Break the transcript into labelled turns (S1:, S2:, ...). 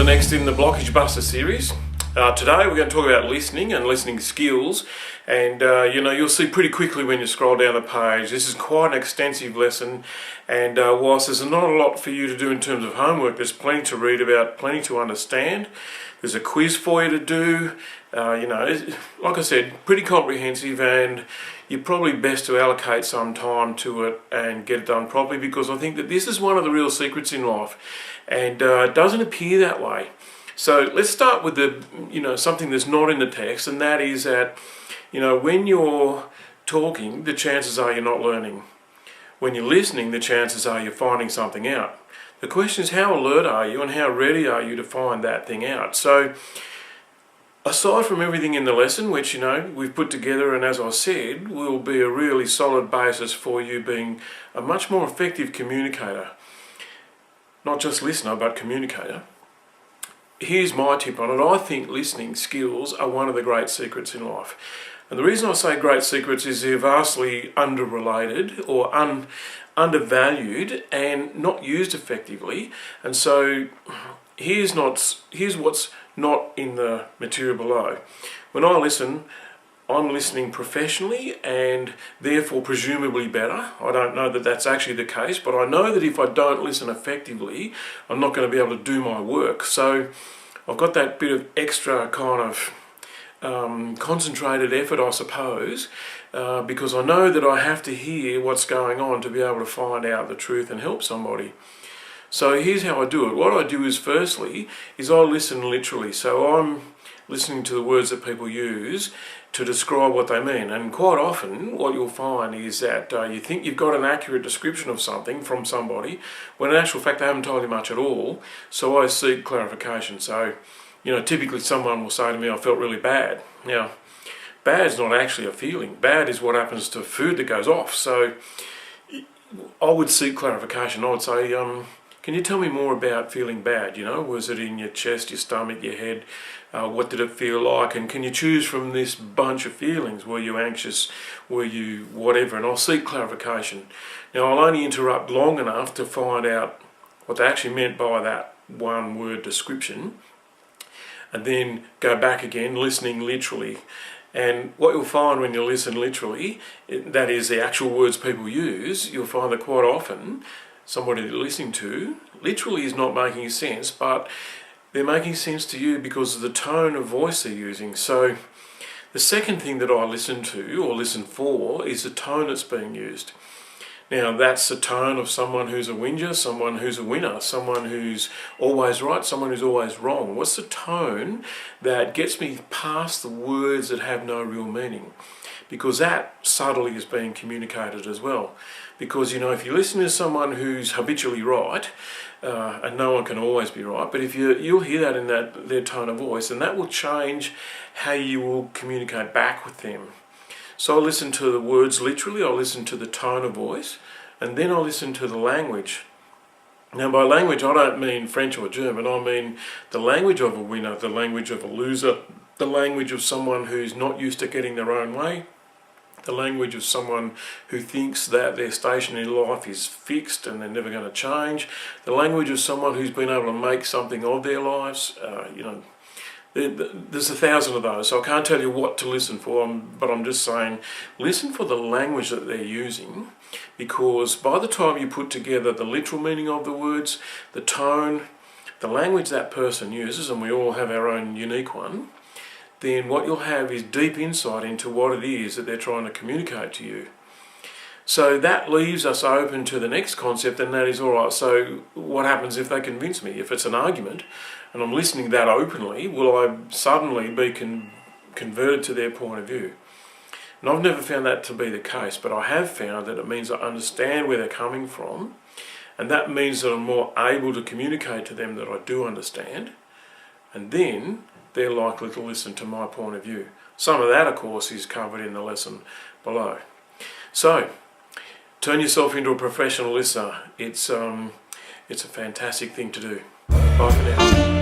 S1: next in the Blockage Buster series. Today we're going to talk about listening and listening skills, and you'll see pretty quickly when you scroll down the page this is quite an extensive lesson, and whilst there's not a lot for you to do in terms of homework, there's plenty to read about, plenty to understand. There's a quiz for you to do. Like I said, pretty comprehensive, and you're probably best to allocate some time to it and get it done properly, because I think that this is one of the real secrets in life, and it doesn't appear that way. So let's start with something that's not in the text, and that is that when you're talking, the chances are you're not learning. When you're listening, the chances are you're finding something out. The question is, how alert are you and how ready are you to find that thing out? So aside from everything in the lesson, which we've put together, and as I said, will be a really solid basis for you being a much more effective communicator. Not just listener, but communicator. Here's my tip on it. I think listening skills are one of the great secrets in life. And the reason I say great secrets is they're vastly underrelated or undervalued and not used effectively. And so here's what's not in the material below. When I listen, I'm listening professionally and therefore presumably better. I don't know that that's actually the case, but I know that if I don't listen effectively, I'm not going to be able to do my work. So I've got that bit of extra kind of concentrated effort, I suppose, because I know that I have to hear what's going on to be able to find out the truth and help somebody. So here's how I do it. What I do is, firstly, is I listen literally. So I'm listening to the words that people use to describe what they mean. And quite often what you'll find is that you think you've got an accurate description of something from somebody, when in actual fact they haven't told you much at all. So I seek clarification. So typically someone will say to me, I felt really bad. Now, bad is not actually a feeling. Bad is what happens to food that goes off. So I would seek clarification. I would say, can you tell me more about feeling bad? Was it in your chest, your stomach, your head? What did it feel like? And can you choose from this bunch of feelings? Were you anxious? Were you whatever? And I'll seek clarification. Now, I'll only interrupt long enough to find out what they actually meant by that one word description, and then go back again, listening literally. And what you'll find when you listen literally, that is the actual words people use, you'll find that quite often somebody you're listening to literally is not making sense, but they're making sense to you because of the tone of voice they're using. So the second thing that I listen to or listen for is the tone that's being used. Now, that's the tone of someone who's a whinger, someone who's a winner, someone who's always right, someone who's always wrong. What's the tone that gets me past the words that have no real meaning? Because that subtly is being communicated as well. Because, if you listen to someone who's habitually right, and no one can always be right, but if you'll hear that in their tone of voice, and that will change how you will communicate back with them. So I listen to the words literally, I listen to the tone of voice, and then I listen to the language. Now, by language, I don't mean French or German. I mean the language of a winner, the language of a loser, the language of someone who's not used to getting their own way, the language of someone who thinks that their station in life is fixed and they're never going to change, the language of someone who's been able to make something of their lives. There's 1,000 of those, so I can't tell you what to listen for, but I'm just saying listen for the language that they're using, because by the time you put together the literal meaning of the words, the tone, the language that person uses, and we all have our own unique one, then what you'll have is deep insight into what it is that they're trying to communicate to you. So that leaves us open to the next concept, and that is, all right, so what happens if they convince me? If it's an argument and I'm listening that openly, will I suddenly be converted to their point of view? And I've never found that to be the case, but I have found that it means I understand where they're coming from, and that means that I'm more able to communicate to them that I do understand, and then they're likely to listen to my point of view. Some of that, of course, is covered in the lesson below. So, turn yourself into a professional listener. It's a fantastic thing to do. Bye for now.